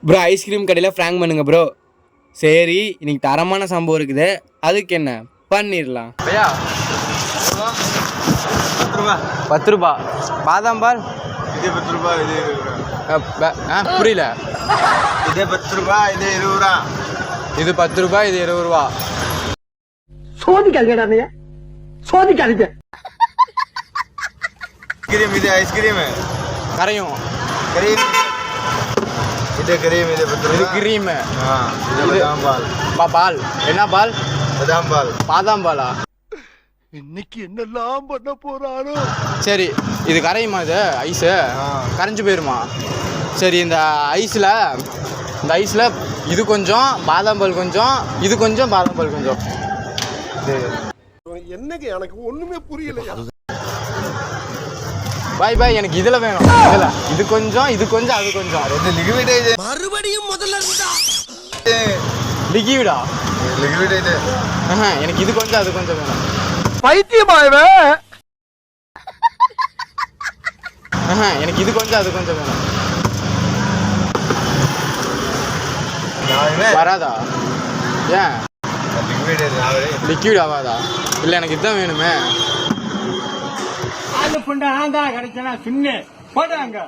Bro ice cream கடையில் Frank பண்ணுங்க bro. சரி இன்னைக்கு தரமான சம்பவம் இருக்குது, அதுக்கு என்ன பண்ணிடலாம். ஐயா 10 ரூபா. பாதாம் பால் இது 10 ரூபாய், இது 20 ரூபா. புரியல. இது 10 ரூபாய், இது 20 ரூபா. இது 10 ரூபாய், இது 20 ரூபா. சோதிக்காதீங்க, சோதிக்காதீங்க. ஐஸ்கிரீம், இது ஐஸ்கிரீம் கரையும். கிரீம், இது கிரீம், இது 10 ரூபா. இது கிரீம். இது பதாம் பால். பால் என்ன பால்? பதாம் பால். பாதாம் பாலா? இன்னைக்கு என்னெல்லாம் பண்ண போறானோ. சரி இது கரையுமா? இது ஐஸு கரைஞ்சு போயிருமா? சரி இந்த ஐஸில் இது கொஞ்சம் பாதாம் பால் கொஞ்சம், இது கொஞ்சம் பாதாம் பால் கொஞ்சம். என்னங்க எனக்கு ஒண்ணுமே புரியலையா. பாய் எனக்கு இதில் வேணும். இதில் இது கொஞ்சம், இது கொஞ்சம், அது கொஞ்சம். இது லிக்விட். இது மறுபடியும் முதல்ல இருந்தா லிக்விடா? லிக்விட். இது எனக்கு இது கொஞ்சம், அது கொஞ்சம் வேணும். பைத்தியமாயவே. எனக்கு இது கொஞ்சம், அது கொஞ்சம் வேணும். வராதா? ஏன் லிக்விட் ஆகாதா? இல்லை எனக்கு இதுதான் வேணுமே. கிடைச்சா சின்ன போட்டாங்க.